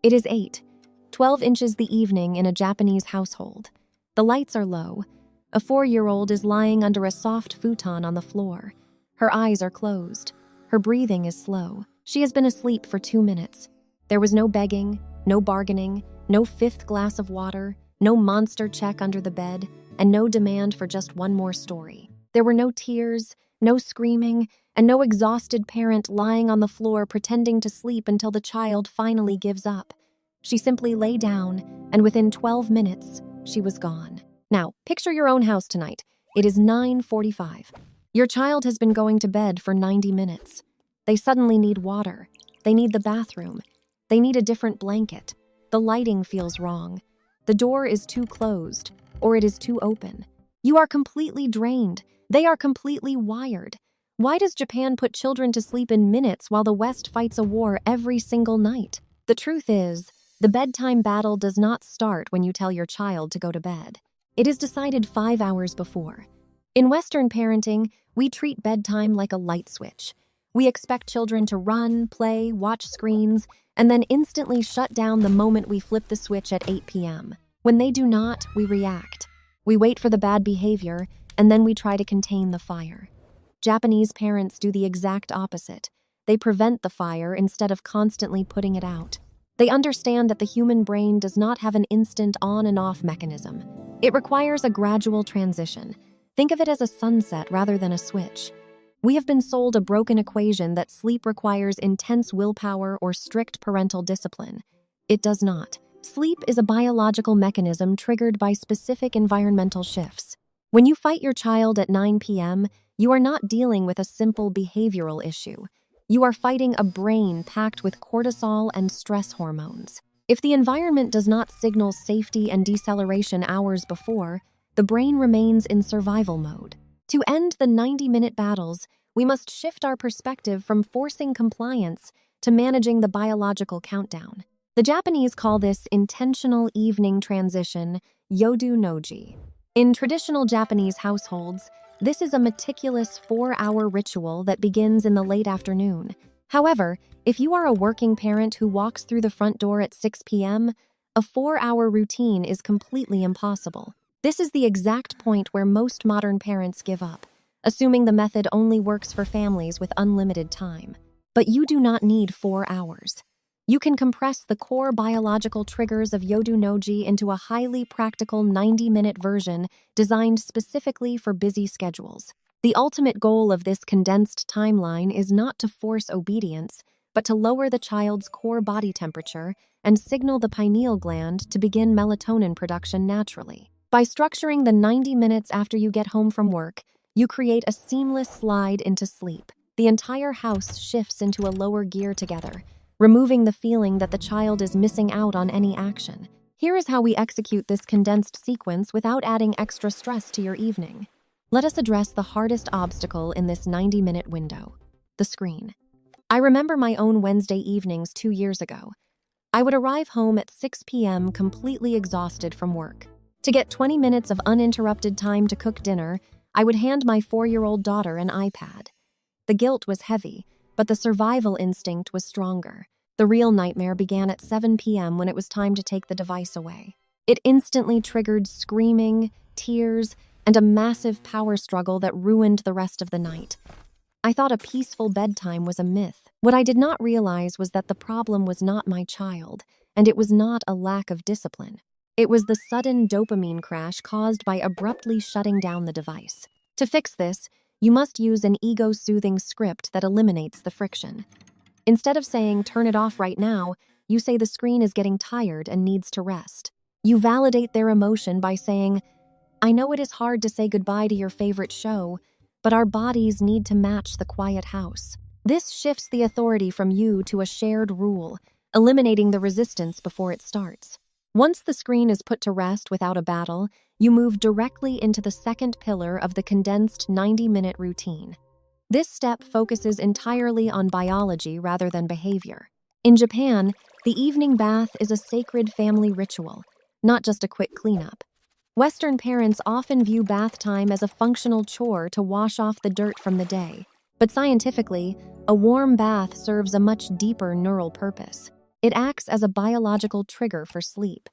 It is 8:12 inches the evening in a Japanese household. The lights are low. A 4-year-old is lying under a soft futon on the floor. Her eyes are closed. Her breathing is slow. She has been asleep for 2 minutes. There was no begging, no bargaining, no fifth glass of water, no monster check under the bed, and no demand for just one more story. There were no tears, no screaming, and no exhausted parent lying on the floor pretending to sleep until the child finally gives up. She simply lay down, and within 12 minutes, she was gone. Now, picture your own house tonight. It is 9:45. Your child has been going to bed for 90 minutes. They suddenly need water. They need the bathroom. They need a different blanket. The lighting feels wrong. The door is too closed, or it is too open. You are completely drained. They are completely wired. Why does Japan put children to sleep in minutes while the West fights a war every single night? The truth is, the bedtime battle does not start when you tell your child to go to bed. It is decided 5 hours before. In Western parenting, we treat bedtime like a light switch. We expect children to run, play, watch screens, and then instantly shut down the moment we flip the switch at 8 p.m. When they do not, we react. We wait for the bad behavior, and then we try to contain the fire. Japanese parents do the exact opposite. They prevent the fire instead of constantly putting it out. They understand that the human brain does not have an instant on and off mechanism. It requires a gradual transition. Think of it as a sunset rather than a switch. We have been sold a broken equation that sleep requires intense willpower or strict parental discipline. It does not. Sleep is a biological mechanism triggered by specific environmental shifts. When you fight your child at 9 p.m., you are not dealing with a simple behavioral issue. You are fighting a brain packed with cortisol and stress hormones. If the environment does not signal safety and deceleration hours before, the brain remains in survival mode. To end the 90-minute battles, we must shift our perspective from forcing compliance to managing the biological countdown. The Japanese call this intentional evening transition Yodu Noji. In traditional Japanese households, this is a meticulous 4-hour ritual that begins in the late afternoon. However, if you are a working parent who walks through the front door at 6 p.m., a 4-hour routine is completely impossible. This is the exact point where most modern parents give up, assuming the method only works for families with unlimited time. But you do not need 4 hours. You can compress the core biological triggers of Yodu Noji into a highly practical 90-minute version designed specifically for busy schedules. The ultimate goal of this condensed timeline is not to force obedience, but to lower the child's core body temperature and signal the pineal gland to begin melatonin production naturally. By structuring the 90 minutes after you get home from work, you create a seamless slide into sleep. The entire house shifts into a lower gear together, removing the feeling that the child is missing out on any action. Here is how we execute this condensed sequence without adding extra stress to your evening. Let us address the hardest obstacle in this 90-minute window: the screen. I remember my own Wednesday evenings 2 years ago. I would arrive home at 6 p.m. completely exhausted from work. To get 20 minutes of uninterrupted time to cook dinner, I would hand my 4-year-old daughter an iPad. The guilt was heavy, but the survival instinct was stronger. The real nightmare began at 7 p.m. when it was time to take the device away. It instantly triggered screaming, tears, and a massive power struggle that ruined the rest of the night. I thought a peaceful bedtime was a myth. What I did not realize was that the problem was not my child, and it was not a lack of discipline. It was the sudden dopamine crash caused by abruptly shutting down the device. To fix this, you must use an ego-soothing script that eliminates the friction. Instead of saying, "Turn it off right now," you say the screen is getting tired and needs to rest. You validate their emotion by saying, "I know it is hard to say goodbye to your favorite show, but our bodies need to match the quiet house." This shifts the authority from you to a shared rule, eliminating the resistance before it starts. Once the screen is put to rest without a battle, you move directly into the second pillar of the condensed 90-minute routine. This step focuses entirely on biology rather than behavior. In Japan, the evening bath is a sacred family ritual, not just a quick cleanup. Western parents often view bath time as a functional chore to wash off the dirt from the day. But scientifically, a warm bath serves a much deeper neural purpose. It acts as a biological trigger for sleep.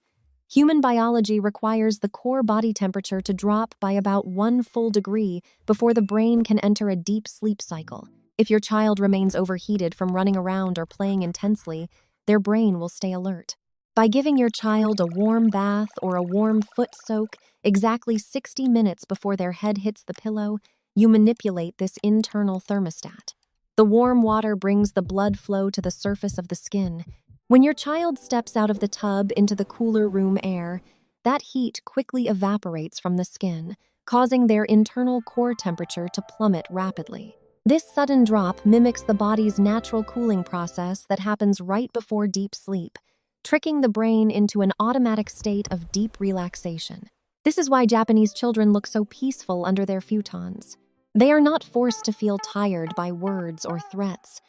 Human biology requires the core body temperature to drop by about 1 full degree before the brain can enter a deep sleep cycle. If your child remains overheated from running around or playing intensely, their brain will stay alert. By giving your child a warm bath or a warm foot soak exactly 60 minutes before their head hits the pillow, you manipulate this internal thermostat. The warm water brings the blood flow to the surface of the skin. When your child steps out of the tub into the cooler room air, that heat quickly evaporates from the skin, causing their internal core temperature to plummet rapidly. This sudden drop mimics the body's natural cooling process that happens right before deep sleep, tricking the brain into an automatic state of deep relaxation. This is why Japanese children look so peaceful under their futons. They are not forced to feel tired by words or threats.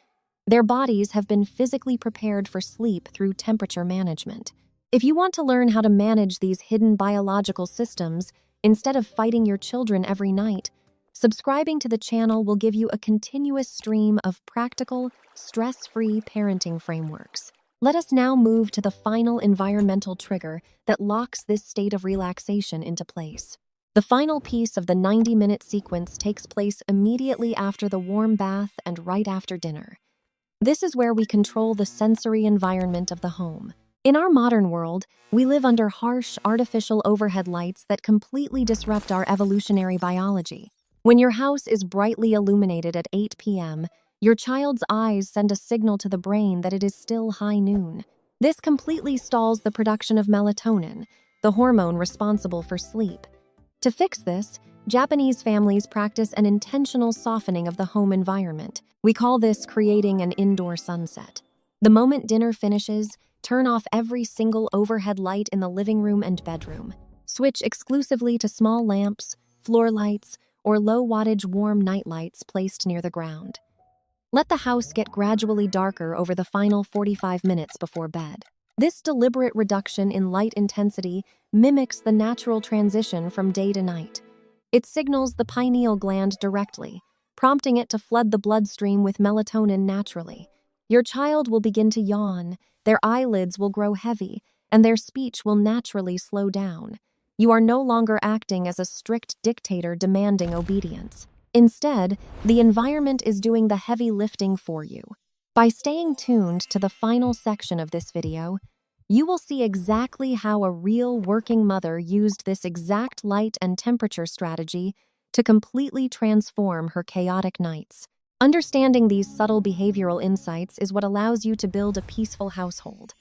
Their bodies have been physically prepared for sleep through temperature management. If you want to learn how to manage these hidden biological systems instead of fighting your children every night, subscribing to the channel will give you a continuous stream of practical, stress-free parenting frameworks. Let us now move to the final environmental trigger that locks this state of relaxation into place. The final piece of the 90-minute sequence takes place immediately after the warm bath and right after dinner. This is where we control the sensory environment of the home. In our modern world, we live under harsh, artificial overhead lights that completely disrupt our evolutionary biology. When your house is brightly illuminated at 8 p.m., your child's eyes send a signal to the brain that it is still high noon. This completely stalls the production of melatonin, the hormone responsible for sleep. To fix this, Japanese families practice an intentional softening of the home environment. We call this creating an indoor sunset. The moment dinner finishes, turn off every single overhead light in the living room and bedroom. Switch exclusively to small lamps, floor lights, or low-wattage warm night lights placed near the ground. Let the house get gradually darker over the final 45 minutes before bed. This deliberate reduction in light intensity mimics the natural transition from day to night. It signals the pineal gland directly, prompting it to flood the bloodstream with melatonin naturally. Your child will begin to yawn, their eyelids will grow heavy, and their speech will naturally slow down. You are no longer acting as a strict dictator demanding obedience. Instead, the environment is doing the heavy lifting for you. By staying tuned to the final section of this video, you will see exactly how a real working mother used this exact light and temperature strategy to completely transform her chaotic nights. Understanding these subtle behavioral insights is what allows you to build a peaceful household.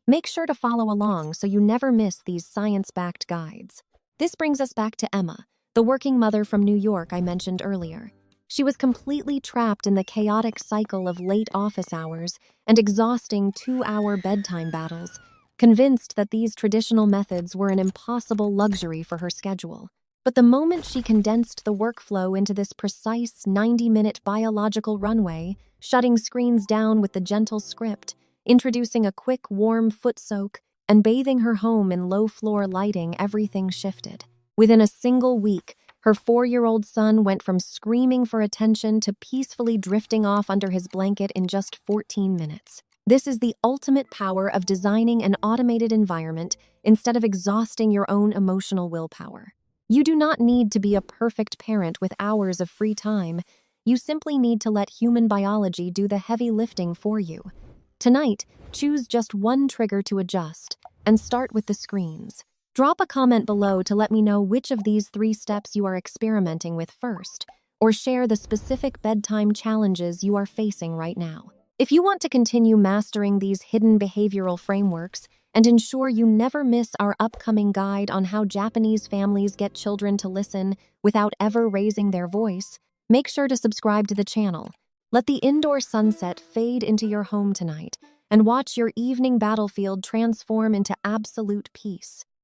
Make sure to follow along so you never miss these science-backed guides. This brings us back to Emma, the working mother from New York I mentioned earlier. She was completely trapped in the chaotic cycle of late office hours and exhausting 2-hour bedtime battles, convinced that these traditional methods were an impossible luxury for her schedule. But the moment she condensed the workflow into this precise 90-minute biological runway, shutting screens down with the gentle script, introducing a quick warm foot soak, and bathing her home in low-floor lighting, everything shifted. Within a single week, her 4-year-old son went from screaming for attention to peacefully drifting off under his blanket in just 14 minutes. This is the ultimate power of designing an automated environment instead of exhausting your own emotional willpower. You do not need to be a perfect parent with hours of free time. You simply need to let human biology do the heavy lifting for you. Tonight, choose just one trigger to adjust, and start with the screens. Drop a comment below to let me know which of these 3 steps you are experimenting with first, or share the specific bedtime challenges you are facing right now. If you want to continue mastering these hidden behavioral frameworks and ensure you never miss our upcoming guide on how Japanese families get children to listen without ever raising their voice, make sure to subscribe to the channel. Let the indoor sunset fade into your home tonight and watch your evening battlefield transform into absolute peace.